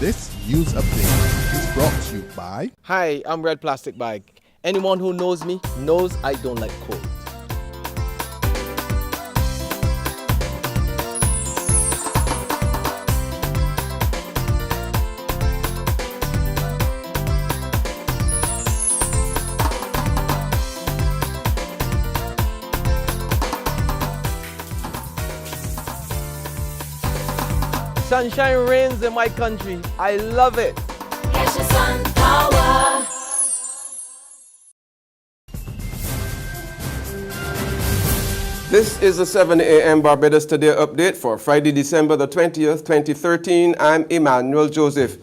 This news update is brought to you by... Hi, I'm Red Plastic Bag. Anyone who knows me knows I don't like cold. Sunshine reigns in my country. I love it. Get your sun power. This is the 7 a.m. Barbados Today update for Friday, December the 20th, 2013. I'm Emmanuel Joseph.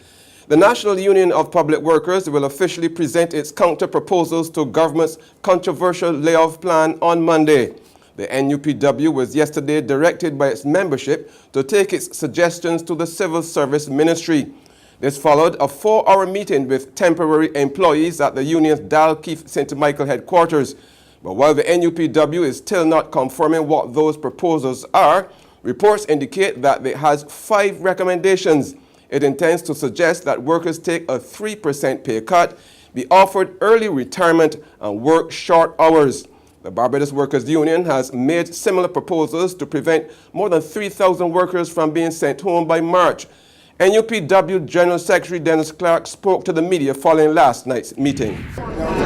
The National Union of Public Workers will officially present its counter-proposals to government's controversial layoff plan on Monday. The NUPW was yesterday directed by its membership to take its suggestions to the Civil Service Ministry. This followed a 4-hour meeting with temporary employees at the union's Dalkeith St. Michael headquarters. But while the NUPW is still not confirming what those proposals are, reports indicate that it has 5 recommendations. It intends to suggest that workers take a 3% pay cut, be offered early retirement, and work short hours. The Barbados Workers Union has made similar proposals to prevent more than 3,000 workers from being sent home by March. NUPW General Secretary Dennis Clark spoke to the media following last night's meeting.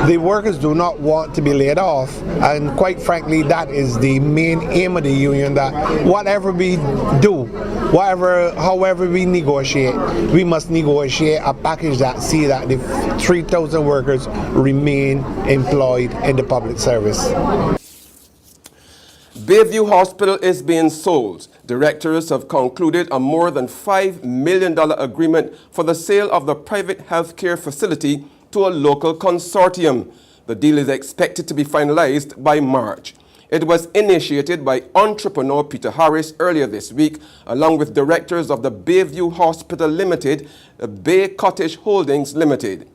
The workers do not want to be laid off, and quite frankly that is the main aim of the union, that whatever we do, however we negotiate, we must negotiate a package that see that the 3,000 workers remain employed in the public service. BayView Hospital is being sold. Directors have concluded a more than $5 million agreement for the sale of the private healthcare facility to a local consortium. The deal is expected to be finalized by March. It was initiated by entrepreneur Peter Harris earlier this week, along with directors of the BayView Hospital Limited, the Bay Cottage Holdings Limited.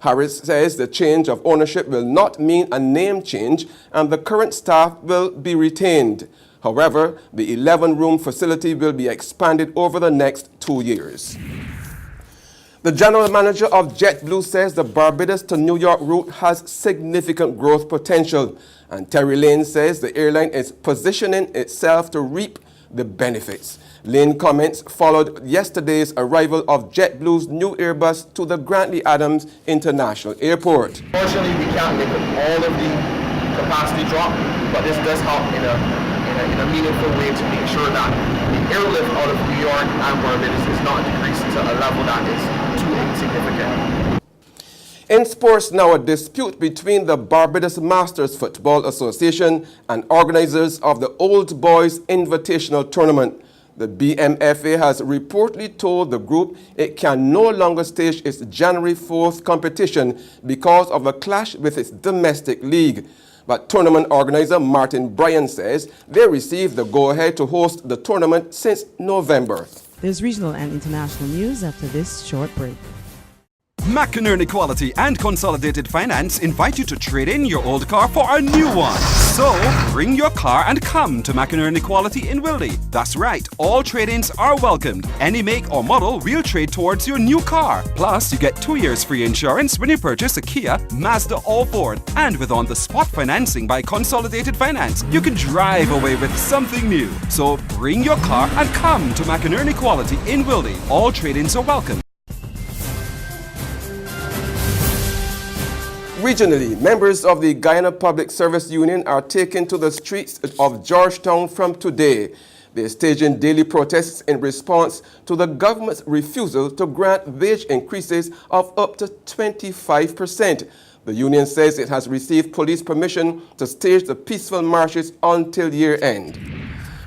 Harris says the change of ownership will not mean a name change and the current staff will be retained. However, the 11-room facility will be expanded over the next 2 years. The general manager of JetBlue says the Barbados to New York route has significant growth potential, and Terry Lane says the airline is positioning itself to reap the benefits. Lane comments followed yesterday's arrival of JetBlue's new Airbus to the Grantley Adams International Airport. Unfortunately, we can't make up all of the capacity drop, but this does help in a meaningful way to make sure that the airlift out of New York and Barbados is not decreased to a level that is too insignificant. In sports now, a dispute between the Barbados Masters Football Association and organisers of the Old Boys Invitational Tournament. The BMFA has reportedly told the group it can no longer stage its January 4th competition because of a clash with its domestic league. But tournament organizer Martin Bryan says they received the go-ahead to host the tournament since November. There's regional and international news after this short break. McInerney Quality and Consolidated Finance invite you to trade in your old car for a new one. So, bring your car and come to McInerney Quality in Wildy. That's right, all trade-ins are welcomed. Any make or model we'll trade towards your new car. Plus, you get 2 years free insurance when you purchase a Kia, Mazda or Ford. And with on-the-spot financing by Consolidated Finance, you can drive away with something new. So, bring your car and come to McInerney Quality in Wildy. All trade-ins are welcome. Regionally, members of the Guyana Public Service Union are taken to the streets of Georgetown from today. They're staging daily protests in response to the government's refusal to grant wage increases of up to 25%. The union says it has received police permission to stage the peaceful marches until year-end.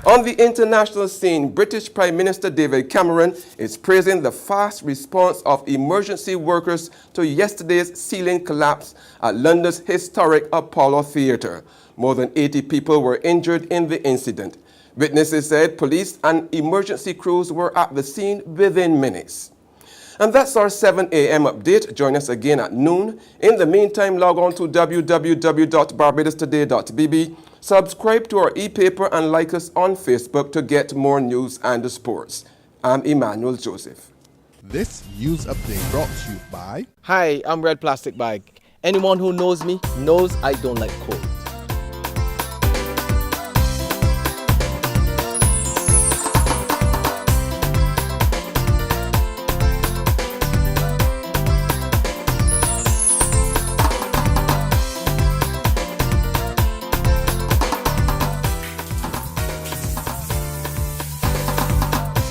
On the international scene, British Prime Minister David Cameron is praising the fast response of emergency workers to yesterday's ceiling collapse at London's historic Apollo Theatre. More than 80 people were injured in the incident. Witnesses said police and emergency crews were at the scene within minutes. And that's our 7 a.m. update. Join us again at noon. In the meantime, log on to www.barbadostoday.bb. Subscribe to our e-paper and like us on Facebook to get more news and sports. I'm Emmanuel Joseph. This news update brought to you by Hi, I'm Red Plastic Bag. Anyone who knows me knows I don't like cold.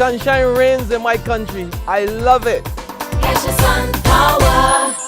Sunshine reigns in my country. I love it. Get your sun power.